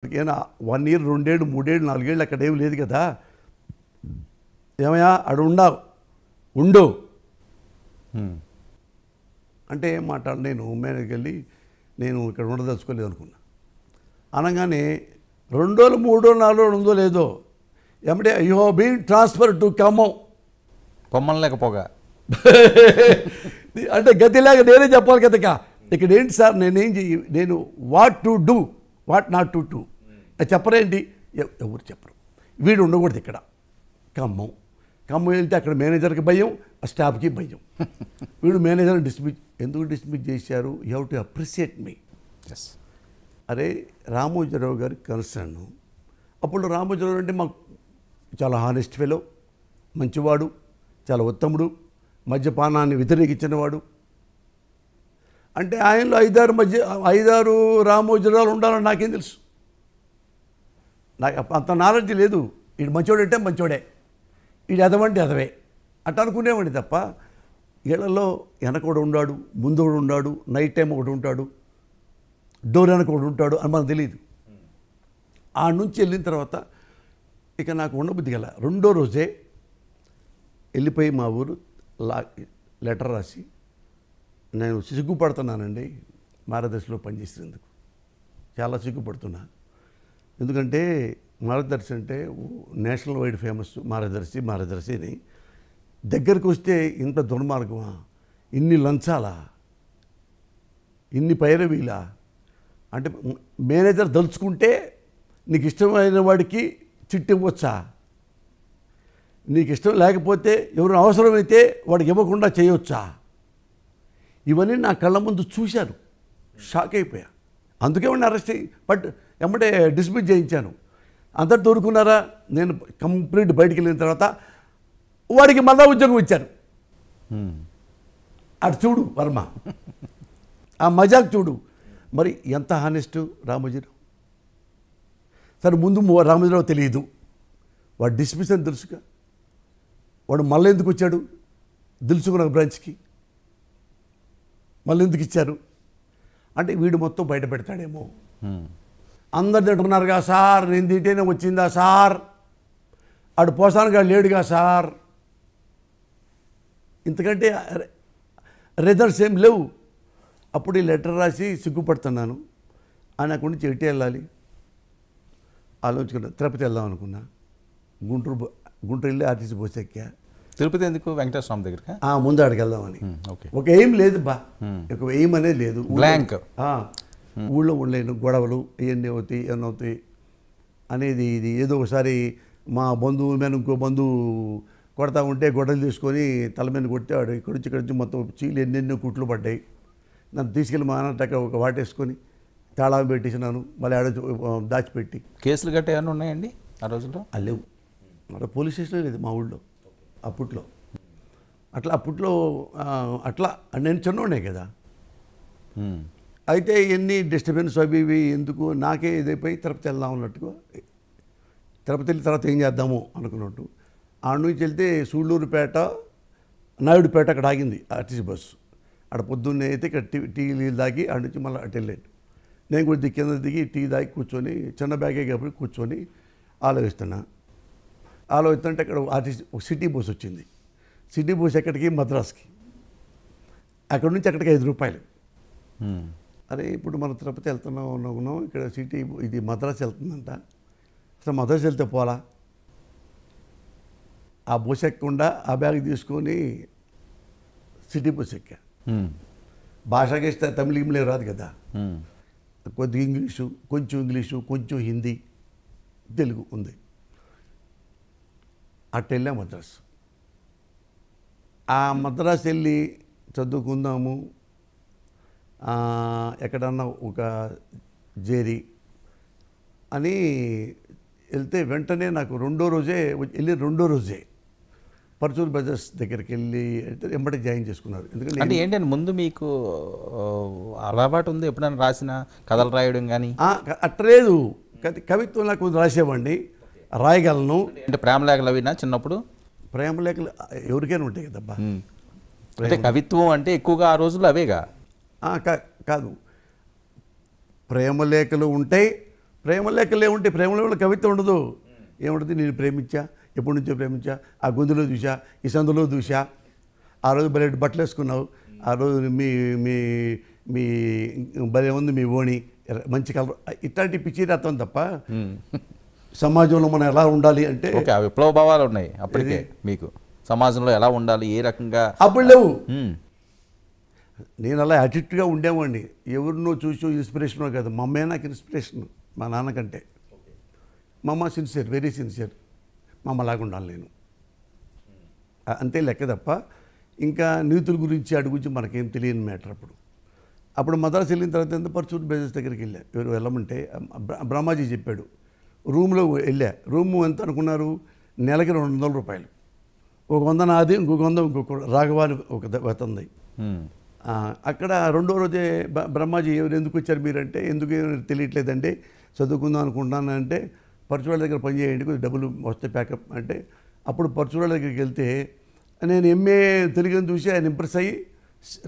ఏనా 1 ఇయర్ 2 ఏళ్ళు 3 ఏళ్ళు 4 ఏళ్ళు అక్కడ ఏం లేదు కదా. ఏమయ్యా అడు ఉండు అంటే ఏం మాట్లాడు. నేను మేనేజ్కి వెళ్ళి నేను ఇక్కడ ఉండదలుచుకోలేదు అనుకున్నా. అనగానే 2 రోజులు 3 రోజులు 4 రోజులు ఉందో లేదో ఏమంటే you have been transfer to Khammam. పొమ్మలేకపోగా అంటే గతిలాగా నేనే చెప్పాలి కదా. ఇక్కడ ఏంటి సార్ నేను what to do what not to do చెప్పరేంటి, ఎవరు చెప్పరు. వీడు ఉండకూడదు ఇక్కడ. ఖమ్మం వెళ్తే అక్కడ మేనేజర్కి భయం, ఆ స్టాఫ్కి భయం. వీడు మేనేజర్ని ఎందుకు డిస్మిస్ చేశారు. యూ హ్యావ్ టు అప్రిషియేట్ మీ. అరే రామోజీరావు గారి కన్సర్న్. అప్పుడు రామోజీరావు అంటే మాకు చాలా హానెస్ట్ ఫెలో, మంచివాడు, చాలా ఉత్తముడు, మద్యపానాన్ని వ్యతిరేకించినవాడు. అంటే ఆయనలో 5-6 రామోజీరావులు ఉండాలని నాకేం తెలుసు. నాకు అంత నాలెడ్జ్ లేదు. వీడు మంచోడంటే మంచోడే, వీడు ఎదవంటే ఎదవే అట్ట అనుకునేవాడిని తప్ప వీళ్ళలో వెనకొకడు ఉన్నాడు, ముందు ఒకడు ఉన్నాడు, నైట్ టైం ఒకటి ఉంటాడు, డోర్ వెనక ఒకటి ఉంటాడు అని మనకు తెలియదు. ఆ నుంచి వెళ్ళిన తర్వాత ఇక నాకు ఉండబుద్ధి గల 2వ రోజే వెళ్ళిపోయి మా ఊరు లెటర్ రాసి నేను సిగ్గుపడుతున్నానండి మార్గదర్శిలో పనిచేసేందుకు. చాలా సిగ్గుపడుతున్నా. ఎందుకంటే మార్గదర్శి అంటే నేషనల్ వైడ్ ఫేమస్ మార్గదర్శి అని. దగ్గరికి వస్తే ఇంత దుర్మార్గమా, ఇన్ని లంచాలా, ఇన్ని పైరవీలా. అంటే మేనేజర్ దలుచుకుంటే నీకు ఇష్టమైన వాడికి చిట్టి ఇవ్వచ్చా, నీకు ఇష్టం లేకపోతే ఎవరు అవసరమైతే వాడికి ఇవ్వకుండా చేయవచ్చా. ఇవన్నీ నా కళ్ళ ముందు చూశాను, షాక్ అయిపోయా. అందుకే వాడిని అరెస్ట్ బట్ ఎమ్మటే డిస్మిస్ చేయించాను. అంతటి దొరుకున్నారా. నేను కంప్లీట్ బయటికి వెళ్ళిన తర్వాత వాడికి మళ్ళా ఉద్యోగం ఇచ్చారు. అటు చూడు వర్మ, ఆ మజాక్ చూడు. మరి ఎంత హానెస్ట్ రామోజీరావు. సరే ముందు రామోజీరావు తెలియదు, వాడు డిస్మిస్ అని తెలుసుగా. వాడు మళ్ళీ ఎందుకు వచ్చాడు తెలుసుకున్న బ్రాంచ్కి, మళ్ళీ ఎందుకు ఇచ్చారు అంటే వీడు మొత్తం బయట పెడతాడేమో. అందరు తింటున్నారుగా సార్, నేను తింటేనే వచ్చిందా సార్, ఆడు పోసానుగా లేడుగా సార్. ఇంతకంటే రిజల్ట్స్ ఏం లేవు. అప్పుడు ఈ లెటర్ రాసి సిగ్గుపడుతున్నాను. ఆయన అక్కడి నుంచి ఎటు వెళ్ళాలి ఆలోచించుకున్నా. తిరుపతి వెళ్దాం అనుకున్నా. గుంటూరు వెళ్ళి ఆర్టీసీ బస్సు ఎక్కా. తిరుపతి ఎందుకు? వెంకటేశ్వర స్వామి దగ్గరికి ముందు ఆడికి వెళ్దామని. ఒక ఎయిమ్ లేదు బా, ఒక ఎయిమ్ అనేది లేదు. బ్లాంక్. ఊళ్ళో ఉండలేను, గొడవలు ఇవన్నీ అవుతాయి అవుతాయి అనేది. ఇది ఏదో ఒకసారి మా బంధువు మీద ఇంకో బంధువు కొడతా ఉంటే గొడవలు తీసుకొని తల మీద కొట్టాడు. ఇక్కడి నుంచి మొత్తం చీలు ఎన్నెన్నో కుట్లు పడ్డాయి. నన్ను తీసుకెళ్ళి మా నాన్నట ఒక వాటేసుకొని తాళం పెట్టేసినాను. మళ్ళీ ఆడ దాచిపెట్టి కేసులు గట్ట ఏమైనా ఉన్నాయండి ఆ రోజుల్లో? లేవు. మరి పోలీస్ స్టేషన్లో లేదు మా ఊళ్ళో అప్పట్లో. అప్పట్లో అట్లా నేను చిన్నోడే కదా. అయితే ఎన్ని డిస్టర్బెన్స్ అవి ఇవి ఎందుకు, నాకే ఇదైపోయి తిరుపతి వెళ్దాం అన్నట్టుగా. తిరుపతి వెళ్ళిన తర్వాత ఏం చేద్దాము అనుకున్నట్టు ఆడ నుంచి వెళ్తే సూళ్ళూరుపేట నాయుడుపేట అక్కడ ఆగింది ఆర్టీసీ బస్సు. అక్కడ పొద్దున్నే అయితే ఇక్కడ టీలు తాగి ఆడ నుంచి మళ్ళీ అటు వెళ్ళాను. నేను కూడా కింద దిగి టీ తాగి కూర్చొని, చిన్న బ్యాగే కాబట్టి కూర్చొని ఆలోచిస్తుంటే అక్కడ ఆర్టీసీ సిటీ బస్ వచ్చింది. సిటీ బస్ ఎక్కడికి? మద్రాస్కి. అక్కడ నుంచి అక్కడికి 5 రూపాయలు. అరే ఇప్పుడు మనం తిరుపతి వెళ్తున్నాం, ఇక్కడ సిటీ ఇది మద్రాసు వెళ్తుందంట. అసలు మద్రాసు వెళ్తే పోలా. ఆ బస్ ఎక్కకుండా ఆ బ్యాగ్ తీసుకొని సిటీ బస్ ఎక్కా. భాషకి తమిళ గిమిలే రాదు కదా. కొద్దిగా ఇంగ్లీషు, కొంచెం హిందీ, తెలుగు ఉంది. అటు వెళ్ళా మద్రాసు. ఆ మద్రాసు వెళ్ళి చదువుకుందాము ఎక్కడన్నా ఒక జేరి అని వెళ్తే వెంటనే నాకు 2వ రోజే పర్చూర్ బ్రదర్స్ దగ్గరికి వెళ్ళి వెంబడి జాయిన్ చేసుకున్నారు. ఎందుకంటే ఏంటంటే ముందు మీకు అలవాటు ఉంది ఎప్పుడైనా రాసిన కథలు రాయడం కానీ? అట్లేదు. కవిత్వం నాకు రాసేవాడిని, రాయగలను. అంటే ప్రేమలేఖలు అవినా చిన్నప్పుడు? ప్రేమలేఖలు ఎవరికైనా ఉంటాయి కదబ్బా. అంటే కవిత్వం అంటే ఎక్కువగా ఆ రోజుల్లో అవేగా? కాదు, ప్రేమలేఖలు ఉంటాయి, ప్రేమ లేఖలు ఏముంటాయి? ప్రేమ లేఖల కవిత ఉండదు. ఏముంటుంది? నేను ప్రేమించా, ఎప్పటి నుంచో ప్రేమించా, ఆ గొంతులో చూసా, ఈ సందులో చూసా, ఆ రోజు భలే బట్టలు వేసుకున్నావు, ఆ రోజు మీ మీ మీ భలే ఉంది మీ ఓణి, మంచి కలర్, ఇట్లాంటి పిచ్చి రత్వం తప్ప సమాజంలో మనం ఎలా ఉండాలి అంటే ఓకే, ఆ విప్లవ భావాలు ఉన్నాయి అప్పటికే మీకు. సమాజంలో ఎలా ఉండాలి, ఏ రకంగా అప్పుడు లేవు. మ్మ్. నేను అలా యాటిట్యూడ్గా ఉండేవాడిని. ఎవరినో చూసి ఇన్స్పిరేషనో కాదు, మా అమ్మే నాకు ఇన్స్పిరేషన్ మా నాన్నకంటే. మా అమ్మ సిన్సియర్, వెరీ సిన్సియర్. మా అమ్మలాగా ఉండాలి నేను, అంతే లెక్క తప్ప ఇంకా నీతుల గురించి అడుగు గురించి మనకేం తెలియని మ్యాటర్. అప్పుడు మద్రాసు వెళ్ళిన తర్వాత ఎంత పర్చూర్ బేజెస్ దగ్గరికి వెళ్ళా. ఎవరు వెళ్ళమంటే బ్రహ్మాజీ చెప్పాడు. రూమ్లో వెళ్ళా. రూము ఎంత అనుకున్నారు? నెలకి 200 రూపాయలు. ఒక 100 నాది, ఇంకొక 100 ఇంకొక రాఘవాని ఒక వెతంది. మ్మ్. అక్కడ రెండో రోజే బ్రహ్మాజీ ఎవరు ఎందుకు వచ్చారు మీరంటే, ఎందుకు తెలియట్లేదంటే చదువుకుందాం అనుకుంటున్నాను అంటే, పరచువాళ్ళ దగ్గర పని చేయండి, కొద్దిగా డబ్బులు వస్తే ప్యాకప్ అంటే. అప్పుడు పరచువాళ్ళ దగ్గరికి వెళ్తే నేను ఎంఏ తెలుగుని చూసి ఆయన ఇంప్రెస్ అయ్యి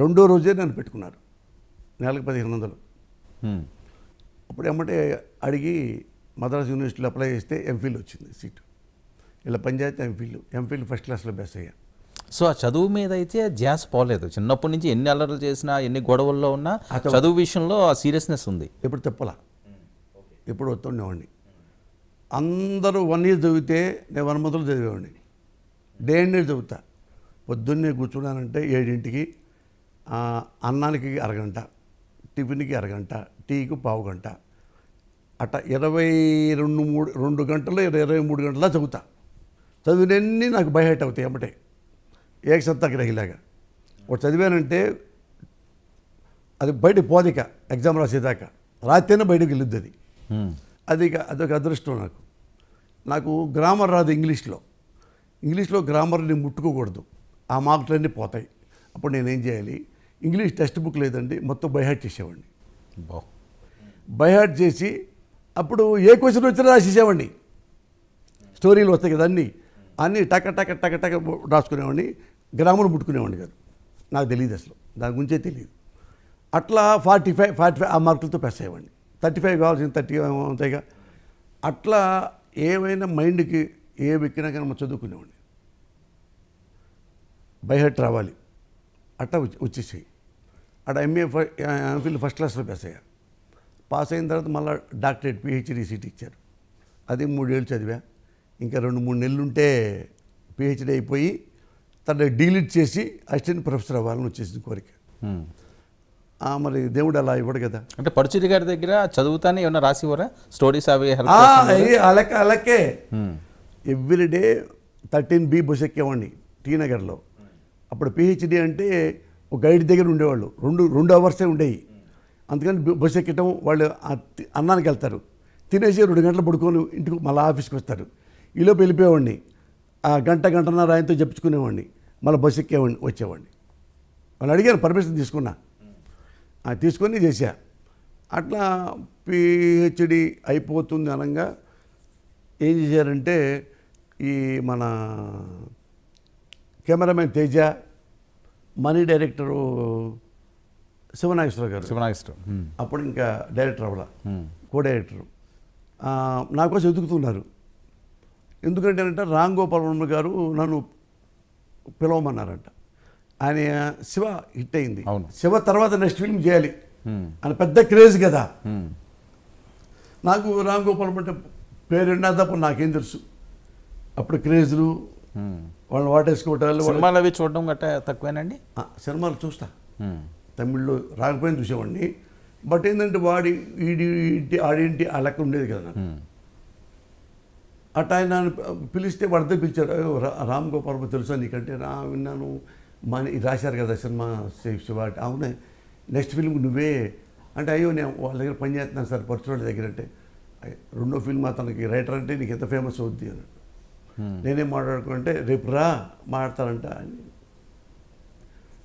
రెండో రోజే నన్ను పెట్టుకున్నారు. నెలకు 1500. మ్మ్. అప్పుడు ఏమంటే అడిగి మద్రాసు యూనివర్సిటీలో అప్లై చేస్తే ఎంఫిల్ వచ్చింది సీటు. ఇలా పంచాయతీ ఎంఫిల్ ఫస్ట్ క్లాస్లో బెస్ అయ్యా. సో ఆ చదువు మీద అయితే ధ్యాస పోలేదు. చిన్నప్పటి నుంచి ఎన్ని అల్లర్లు చేసినా, ఎన్ని గొడవల్లో ఉన్నా చదువు విషయంలో ఆ సీరియస్నెస్ ఉంది. ఎప్పుడు చెప్పలా, ఎప్పుడు వస్తుండేవాడిని. అందరూ 1 year చదివితే నేను 1 month చదివేవాడిని. డే అండ్ నైట్ చదువుతా. పొద్దున్నే కూర్చున్నానంటే 7ంటికి అన్నానికి అరగంట, టిఫిన్కి అరగంట, టీకి పావు గంట, అట్లా 2 గంటలు 23 గంటలా చదువుతా. చదివినన్నీ నాకు బైహైట్ అవుతాయి అమ్మటే, ఏకసత్తాగ్రహిలాగా. ఒకటి చదివానంటే అది బయటకు పోదిక, ఎగ్జామ్ రాసేదాకా రాస్తేనే బయటకు వెళ్ళొద్దు అది. మ్మ్. అదొక అదృష్టం నాకు గ్రామర్ రాదు ఇంగ్లీష్లో గ్రామర్ని ముట్టుకోకూడదు, ఆ మార్కులన్నీ పోతాయి. అప్పుడు నేనేం చేయాలి? ఇంగ్లీష్ టెక్స్ట్ బుక్ లేదండి, మొత్తం బైహార్ట్ చేసేవాడిని. బైహార్ట్ చేసి అప్పుడు ఏ క్వశ్చన్ వచ్చినా రాసేసేవాడిని. స్టోరీలు వస్తాయి కదా అన్నీ టక టక టక టక రాసుకునేవాడిని. గ్రామర్ ముట్టుకునేవాడిని కాదు, నాకు తెలియదు అసలు, దాని గురించే తెలియదు. అట్లా 45 ఆ మార్కులతో పాస్ అయ్యేవాడిని. 35 కావాల్సిన 30 అవుతాయిగా. అట్లా ఏమైనా మైండ్కి ఏ ఎక్కినా కానీ మనం చదువుకునేవాడిని. బైహార్ట్ రావాలి, అట్లా వచ్చేసాయి. అక్కడ ఎంఫిల్ ఫస్ట్ క్లాస్లో పాస్ అయ్యా. పాస్ అయిన తర్వాత మళ్ళీ డాక్టరేట్ పిహెచ్డి సీట్ ఇచ్చారు. అది 3 ఏళ్ళు చదివా. ఇంకా 2-3 నెలలు ఉంటే పిహెచ్డి అయిపోయి తన డీలిట్ చేసి అసిస్టెంట్ ప్రొఫెసర్ అవ్వాలని వచ్చేసింది కోరిక. మ్మ్. మరి దేవుడు అలా ఇవ్వడు కదా. అంటే పరుచూరి గారి దగ్గర చదువుతానే ఏమన్నా రాసివరా స్టోరీస్ అవి? అలాగే ఎవ్రీడే 13B బస్ ఎక్కేవాడిని టీనగర్లో. అప్పుడు పిహెచ్డి అంటే ఒక గైడ్ దగ్గర ఉండేవాళ్ళు, 2 అవర్సే ఉండేవి. అందుకని బస్సు ఎక్కటం, వాళ్ళు అన్నానికి వెళ్తారు, తినేసి 2 గంటలు పడుకొని ఇంటికి మళ్ళీ ఆఫీస్కి వస్తారు. ఈలోపు వెళ్ళిపోయేవాడిని. ఆ గంటన్నర ఆయనతో చెప్పుకునేవాడిని, మళ్ళీ బస్సు ఎక్కేవాడిని, వచ్చేవాడిని. వాళ్ళు అడిగారు, పర్మిషన్ తీసుకొని చేశా. అట్లా పిహెచ్డి అయిపోతుంది అనగా ఏం చేశారంటే, ఈ మన cameraman Teja, money director Siva Nageswara Rao గారు, అప్పుడు ఇంకా డైరెక్టర్ అవ్వాల, కో డైరెక్టరు, నా కోసం ఎదుగుతున్నారు. ఎందుకంటే అంటే రామ్ గోపాల్ వర్మ గారు నన్ను పిలవమన్నారంట. ఆయన శివ హిట్ అయింది, శివ తర్వాత నెక్స్ట్ ఫిల్మ్ చేయాలి అని పెద్ద క్రేజ్ కదా. నాకు రామ్ గోపాల్ అంటే పేరున్నా తప్ప నాకేం తెలుసు. అప్పుడు క్రేజ్లు, వాళ్ళు వాటేసుకోవటాలు, సినిమాలు అవి చూడడం గట్టా తక్కువేనండి. సినిమాలు చూస్తా, తమిళ్లో రాకపోయినా చూసేవాడిని. బట్ ఏంటంటే ఆడేంటి ఆ లెక్క ఉండేది కదా నాకు. అట్లా ఆయన పిలిస్తే వాడితే పిలిచాడు, రామ్ గోపాల్ తెలుసా నీకంటే, విన్నాను, రాశారు కదా సినిమా శివ. అవునే, నెక్స్ట్ ఫిల్మ్ నువ్వే అంటే, అయ్యో నేను వాళ్ళ దగ్గర పని చేస్తున్నాను సార్ పరచువాడి దగ్గర అంటే, 2వ ఫిల్మ్ అతనికి రైటర్ అంటే నీకు ఎంత ఫేమస్ అవుద్ది అని. నేనేం మాట్లాడుకుంటే రేపు మాట్లాడతారంట అని.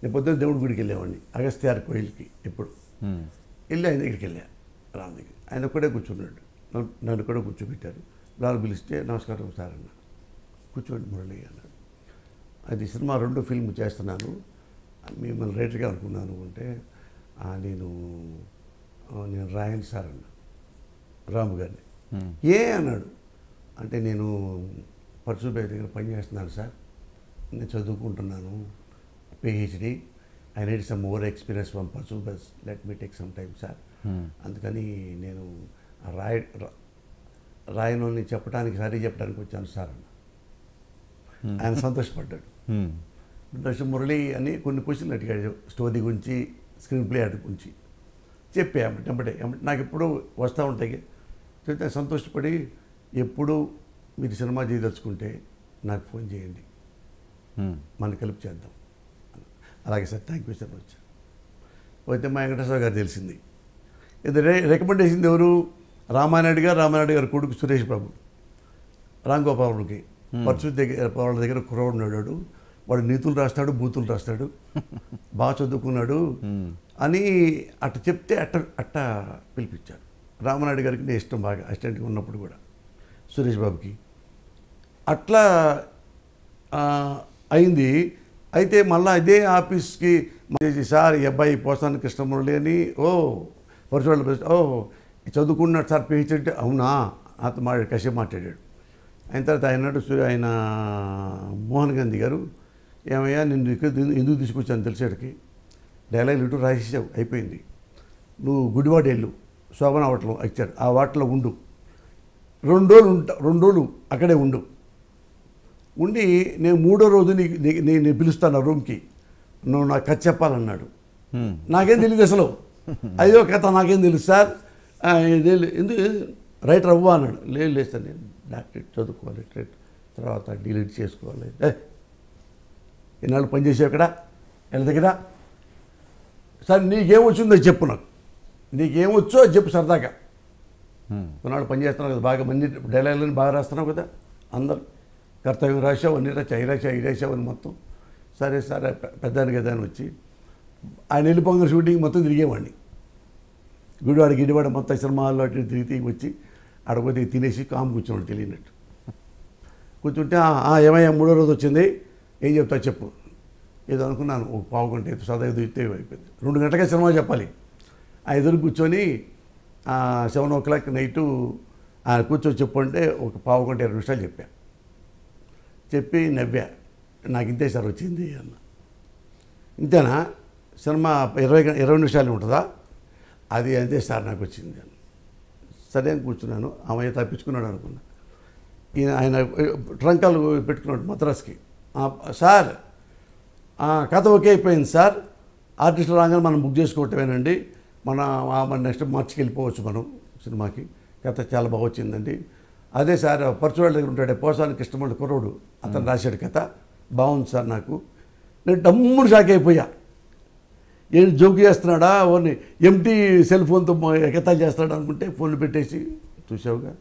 నేను పొద్దున్న దేవుడి గుడికి వెళ్ళేవాడిని, అగస్త్యార్ కోయిల్కి. ఎప్పుడు వెళ్ళి ఆయన దగ్గరికి వెళ్ళా, రామ్ దగ్గర. ఆయన ఒక్కడే కూర్చున్నాడు, నన్ను కూడా కూర్చోబెట్టారు. వాళ్ళు పిలిస్తే నమస్కారం సార్ అన్న, కూర్చోండి మురళి అన్నాడు. అది సినిమా 2వ ఫిల్మ్ చేస్తున్నాను, మిమ్మల్ని రైటర్గా అనుకున్నాను అంటే, నేను రాయను సార్ అన్న. రాము గారిని. ఏ అన్నాడు. అంటే నేను పరశుబాయ్ దగ్గర పనిచేస్తున్నాను సార్, నేను చదువుకుంటున్నాను PhD, I need some more experience from Parashubai, let me take some time sir, అందుకని నేను రాయను అని చెప్పడానికి వచ్చాను సార్ అన్న. ఆయన సంతోషపడ్డాడు. మురళి అని కొన్ని క్వశ్చన్లు అడిగాడు, స్టోరీ గురించి, స్క్రీన్ ప్లే అటు గురించి చెప్పే వెంబడే నాకు ఎప్పుడు వస్తూ ఉంటాయి. చెప్తే సంతోషపడి, ఎప్పుడు మీరు సినిమా చేయదలుచుకుంటే నాకు ఫోన్ చేయండి, మనం కలిపి చేద్దాం. అలాగే సార్, థ్యాంక్ యూ సార్ వచ్చి పోతే మా వెంకటేశ్వర గారు తెలిసింది. ఇది రికమెండేషన్ ఎవరు? రామానాయుడు గారు కొడుకు సురేష్ బాబు, రామ్ గోపాల్కి పరశు దగ్గర వాళ్ళ దగ్గర కుర్రవాడు ఉన్నాడు, వాడు నీతులు రాస్తాడు, బూతులు రాస్తాడు, బాగా చదువుకున్నాడు అని అట్ట చెప్తే అట్ట పిలిపించాడు. రామానాయుడు గారికి నేను ఇష్టం బాగా, అసిస్టెంట్గా ఉన్నప్పుడు కూడా సురేష్ బాబుకి అట్లా అయింది. అయితే మళ్ళీ ఇదే ఆఫీస్కి సార్ ఈ అబ్బాయి పోసాని కృష్ణమురళి అని, పరశువాళ్ళు, చదువుకున్నాడు సార్ పిహెచ్డి. అవునా, నాతో కసేపు మాట్లాడాడు. అయిన తర్వాత ఆయన మోహన్ గాంధీ గారు, ఏమయ్యా నిన్ను ఎందుకు తీసుకొచ్చాను తెలిసేటికి, డైలాగ్ ఇటు రాసేసావు, అయిపోయింది, నువ్వు గుడివాడ వెళ్ళు, శోభన వాటలో ఇచ్చాడు, ఆ వాటలో ఉండు, 2 రోజులు అక్కడే ఉండి నేను 3వ రోజు నేను పిలుస్తాను ఆ రూమ్కి, నువ్వు నాకు కథ చెప్పాలన్నాడు. నాకేం తెలియదు అసలు, అయ్యో కథ నాకేం తెలుసు సార్, ఎందుకు రైటర్ అవ్వా అన్నాడు. లేదు సార్, నేను డాక్టరేట్ చదువుకోవాలి, తర్వాత డిలీట్ చేసుకోవాలి. ఎన్నాళ్ళు పనిచేసావు ఇక్కడ వీళ్ళ దగ్గర, సార్ నీకేమొచ్చిందో చెప్పు, నీకేమొచ్చో అది చెప్పు సరదాగా. కొన్నాళ్ళు పనిచేస్తున్నావు కదా, బాగా మంది డైలాగులను బాగా రాస్తున్నావు కదా, అందరు కర్తవ్యం రాసావు, అన్ని రాసావు అని మొత్తం. సరే సరే పెద్దానికి కదా అని వచ్చి ఆయన వెళ్ళిపోయిన షూటింగ్ మొత్తం తిరిగేవాడిని, గిడివాడ మొత్తం సినిమాల్లో అటు తిరిగి వచ్చి అడగపోతే తినేసి కాము కూర్చోండి తెలియనట్టు కూర్చుంటే, ఏమయ్యా 3వ రోజు వచ్చింది, ఏం చెప్తావు చెప్పు. ఏదో అనుకున్నాను, ఒక పావు గంట సదా ఎదుగుతే అయిపోయింది, 2 గంటలకే సినిమా చెప్పాలి. ఆ ఎదురు కూర్చొని 7 o'clock నైటు కూర్చొని చెప్పు అంటే ఒక పావు గంట 20 నిమిషాలు చెప్పి నవ్వా. నాకు ఇంతే సార్ వచ్చింది అన్న. ఇంతేనా, సినిమా 20 నిమిషాలు ఉంటుందా, అది అంతే సార్ నాకు వచ్చింది అన్న. సరే అని కూర్చున్నాను. అమ్మయ్య తప్పించుకున్నాడు అనుకున్నా. ఆయన ట్రంకాలు పెట్టుకున్నాడు మద్రాస్కి. సార్ కథ ఓకే అయిపోయింది సార్, ఆర్టిస్టులు రాగానే మనం బుక్ చేసుకోవటమేనండి, మన నెక్స్ట్ మార్చికి వెళ్ళిపోవచ్చు మనం సినిమాకి, కథ చాలా బాగా వచ్చిందండి. అదే సార్ పరశువాళ్ళ దగ్గర ఉంటాడే పోసాని కృష్ణమురళి కుర్రోడు, అతను రాశాడు కథ, బాగుంది సార్. నాకు నేను డమ్మును షాక్ అయిపోయా, ఏం జోక్ చేస్తున్నాడా, ఓన్లీ ఎంటీ సెల్ ఫోన్తో ఎగతాలు చేస్తున్నాడు అనుకుంటే ఫోన్లు పెట్టేసి, చూసావుగా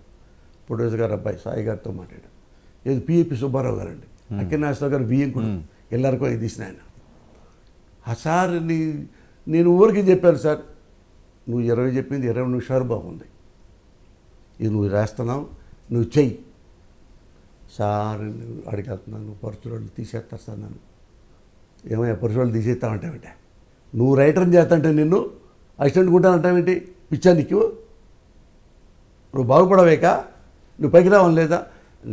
ప్రొడ్యూసర్ గారు అబ్బాయి సాయి గారితో మాట్లాడాడు. ఏది పిఏపి సుబ్బారావు గారండి, అక్కినాశ్వరరావు గారు బియ్యం కూడా ఎల్లరికో ఇది తీసిన ఆయన. సార్ నేను ఊరికి చెప్పాను సార్, నువ్వు 20 చెప్పింది 20 నిమిషాలు బాగుంది, ఇది నువ్వు రాస్తున్నావు, నువ్వు చెయ్యి సార్. అడిగి వెళ్తున్నాను, పరశువాళ్ళు తీసేస్తారు సార్ నన్ను. ఏమయ్యా పరశువాళ్ళు తీసేస్తామంటావేంటి, నువ్వు రైటర్ని చేస్తాంటే నిన్ను అసిస్టెంట్ ఉంటానంటావేంటి, పిచ్చా నీకు, నువ్వు బాగుపడవేక, నువ్వు పైకి రావాలి లేదా.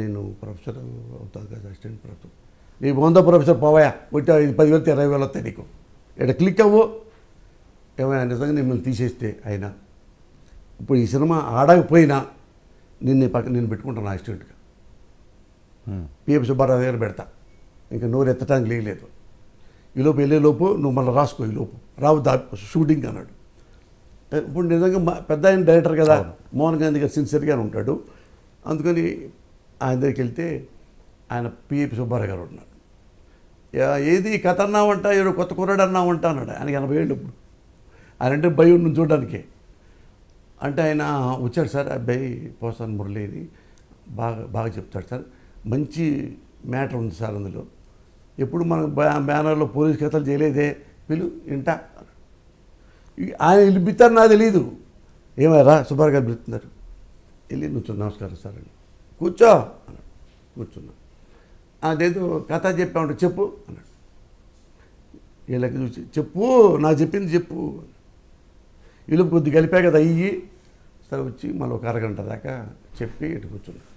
నేను ప్రొఫెసర్ అవుతాను కదా, అసిస్టెంట్ ప్రొఫెసర్, నీ 100 ప్రొఫెసర్ పోవాయా, వచ్చా 10,000 20,000 వస్తాయి నీకు, ఇక్కడ క్లిక్ అవ్వు. ఏమైనా నిజంగా మిమ్మల్ని తీసేస్తే అయినా ఇప్పుడు ఈ సినిమా ఆడకపోయినా నేను పెట్టుకుంటాను అసిస్టెంట్గా, పిఎఫ్ సుబ్బారావు దగ్గర పెడతా, ఇంకా నోరు ఎత్తడానికి లేదు. ఈలోపు వెళ్ళేలోపు నువ్వు మళ్ళీ రాసుకో, ఈలోపు రావు షూటింగ్ అన్నాడు. ఇప్పుడు నిజంగా పెద్ద ఆయన డైరెక్టర్ కదా, మోహన్ గాంధీ గారు సిన్సియర్గానే ఉంటాడు, అందుకని ఆయన దగ్గరికి వెళ్తే ఆయన పిఎఫ్ సుబ్బారావు గారు ఉన్నాడు. ఏది కథ అన్నావంట, ఏదో కొత్త కుర్రాడు అన్నావంట అన్నాడు. ఆయనకి 80 ఏళ్ళు ఇప్పుడు. ఆయన అంటే భయం నుంచి చూడడానికి. అంటే ఆయన వచ్చాడు సార్, అబ్బాయి పోసాని మురళిని బాగా చెప్తాడు సార్, మంచి మ్యాటర్ ఉంది సార్ అందులో, ఎప్పుడు మనకు బ్యానర్లో పోలీస్ కథలు చేయలేదే, ఇంటా ఆయన పిలుపుతారు నాకు తెలీదు. ఏమయ్యారా సుబ్బారావు గారు పిలుస్తున్నారు, వెళ్ళి నువ్వు నమస్కారం సార్ అని, కూర్చో అన్నాడు. కూర్చున్నా. అదేదో కథ చెప్పామంటే చెప్పు అన్నాడు. వీళ్ళకి చూసి చెప్పు, నాకు చెప్పింది చెప్పు. వీళ్ళు కొద్ది కలిపా కదా అయ్యి సరే వచ్చి మళ్ళీ ఒక అరగంట దాకా చెప్పి ఇటు కూర్చున్నాను.